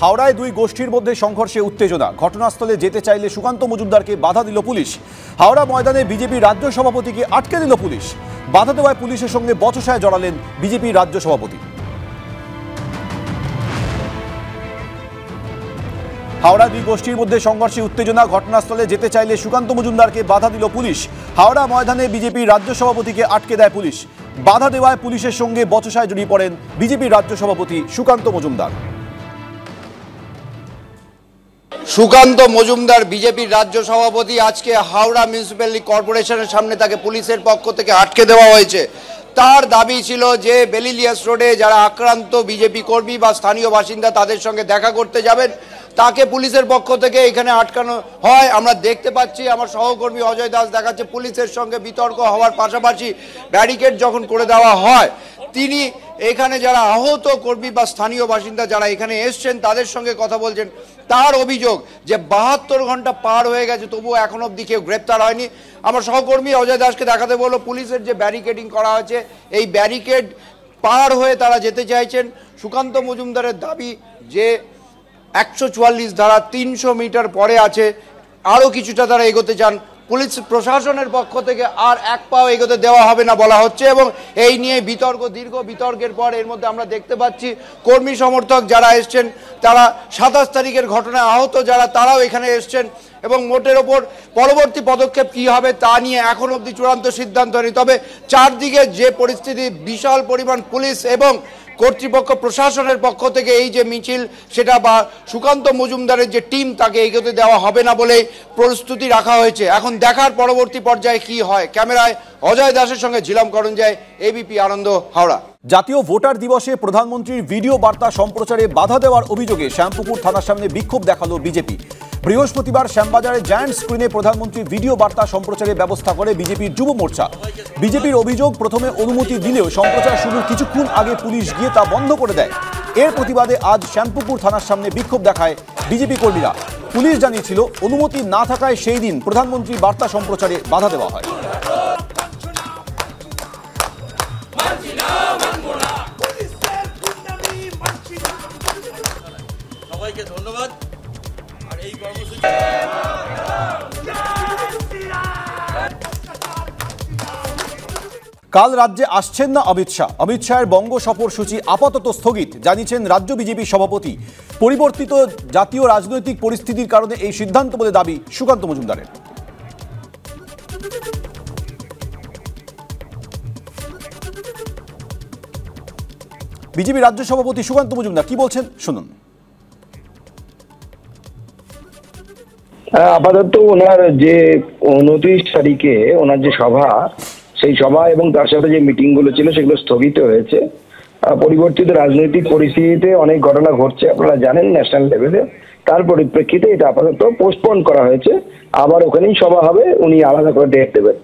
হাওড়ায় দুই গোষ্ঠীর মধ্যে সংঘর্ষে উত্তেজনা। ঘটনাস্থলে যেতে চাইলে সুকান্ত মজুমদারকে বাধা দিল পুলিশ। হাওড়া ময়দানে বিজেপি রাজ্য সভাপতিকে আটকে দিল পুলিশ। বাধা দেওয়ায় পুলিশের সঙ্গে বচসায় জড়ালেন বিজেপি রাজ্য সভাপতি। হাওড়া দুই গোষ্ঠীর মধ্যে সংঘর্ষে উত্তেজনা। ঘটনাস্থলে যেতে চাইলে সুকান্ত মজুমদারকে বাধা দিল পুলিশ। হাওড়া ময়দানে বিজেপি রাজ্য সভাপতিকে আটকে দেয় পুলিশ। বাধা দেওয়ায় পুলিশের সঙ্গে বচসায় জড়িয়ে পড়েন বিজেপি রাজ্য সভাপতি সুকান্ত মজুমদার। সুকান্ত মজুমদার বিজেপির রাজ্য সভাপতি, আজকে হাওড়া মিউনিসিপ্যালিটি কর্পোরেশনের সামনে তাকে পুলিশের পক্ষ থেকে আটকে দেওয়া হয়েছে। তার দাবি ছিল যে বেলিলিয়াস রোডে যারা আক্রান্ত বিজেপি কর্মী বা স্থানীয় বাসিন্দা তাদের সঙ্গে দেখা করতে যাবেন, তাকে পুলিশের পক্ষ থেকে এখানে আটকানো হয়। আমরা দেখতে পাচ্ছি আমার সহকর্মী অজয় দাস দেখাচ্ছে পুলিশের সঙ্গে বিতর্ক হওয়ার পাশাপাশি ব্যারিকেড যখন করে দেওয়া হয়, তিনি এখানে যারা আহত কর্মী বা স্থানীয় বাসিন্দা যারা এখানে এসছেন তাদের সঙ্গে কথা বলছেন। তার অভিযোগ যে 72 ঘন্টা পার হয়ে গেছে তবুও এখন অবধি কেউ গ্রেপ্তার হয়নি। আমার সহকর্মী অজয় দাসকে দেখাতে বললো পুলিশের যে ব্যারিকেডিং করা হয়েছে, এই ব্যারিকেড পার হয়ে তারা যেতে চাইছেন। সুকান্ত মজুমদারের দাবি যে 144 ধারা 300 মিটার পরে আছে, আরও কিছুটা তারা এগোতে চান। পুলিশ প্রশাসনের পক্ষ থেকে আর এক পাও এগোতে দেওয়া হবে না বলা হচ্ছে এবং এই নিয়ে বিতর্ক, দীর্ঘ বিতর্কের পর এর মধ্যে আমরা দেখতে পাচ্ছি কর্মী সমর্থক যারা এসছেন তারা 27 তারিখের ঘটনায় আহত যারা তারাও এখানে এসছেন এবং মোটের ওপর পরবর্তী পদক্ষেপ কী হবে তা নিয়ে এখন অবধি চূড়ান্ত সিদ্ধান্ত নেই। তবে চারদিকে যে পরিস্থিতি, বিশাল পরিমাণ পুলিশ এবং কর্তৃপক্ষ প্রশাসনের পক্ষ থেকে এই যে মিছিল সেটা বা সুকান্ত মজুমদারের যে টিম তাকে এগোতে দেওয়া হবে না বলে প্রস্তুতি রাখা হয়েছে। এখন দেখার পরবর্তী পর্যায়ে কি হয়। ক্যামেরায় অজয় দাসের সঙ্গে ঝিলাম করঞ্জয়, এবিপি আনন্দ, হাওড়া। জাতীয় ভোটার দিবসে প্রধানমন্ত্রীর ভিডিও বার্তা সম্প্রচারে বাধা দেওয়ার অভিযোগে শ্যামপুকুর থানার সামনে বিক্ষোভ দেখালো বিজেপি। বৃহস্পতিবার শ্যামবাজারে জায়ান্ট স্ক্রিনে প্রধানমন্ত্রীর ভিডিও বার্তা সম্প্রচারের ব্যবস্থা করে বিজেপির যুব মোর্চা। বিজেপির অভিযোগ, প্রথমে অনুমতি দিলেও সম্প্রচার শুরুর কিছুক্ষণ আগে পুলিশ গিয়ে তা বন্ধ করে দেয়। এর প্রতিবাদে আজ শ্যামপুকুর থানার সামনে বিক্ষোভ দেখায় বিজেপি কর্মীরা। পুলিশ জানিয়েছিল অনুমতি না থাকায় সেই দিন প্রধানমন্ত্রীর বার্তা সম্প্রচারে বাধা দেওয়া হয়। সবাইকে ধন্যবাদ। আর এই কর্মসূচি কাল রাজ্যে আসছেন না অমিত শাহ। অমিত শাহের বঙ্গ সফর সূচি আপাতত স্থগিত, জানিয়েছেন রাজ্য বিজেপি সভাপতি। পরিবর্তিত জাতীয় রাজনৈতিক পরিস্থিতির কারণে এই সিদ্ধান্ত বলে দাবি সুকান্ত মজুমদারের। বিজেপি রাজ্য সভাপতি সুকান্ত মজুমদার কি বলছেন শুনুন। আপাতত ওনার যে 29 তারিখে ওনার যে সভা, সেই সভা এবং তার সাথে যে মিটিং গুলো ছিল সেগুলো স্থগিত হয়েছে। পরিবর্তিত রাজনৈতিক পরিস্থিতিতে অনেক ঘটনা ঘটছে আপনারা জানেন ন্যাশনাল লেভেলে, তার পরিপ্রেক্ষিতে এটা আপাতত পোস্টপোন করা হয়েছে। আবার ওখানেই সভা হবে, উনি আলাদা করে ডেট দেবেন।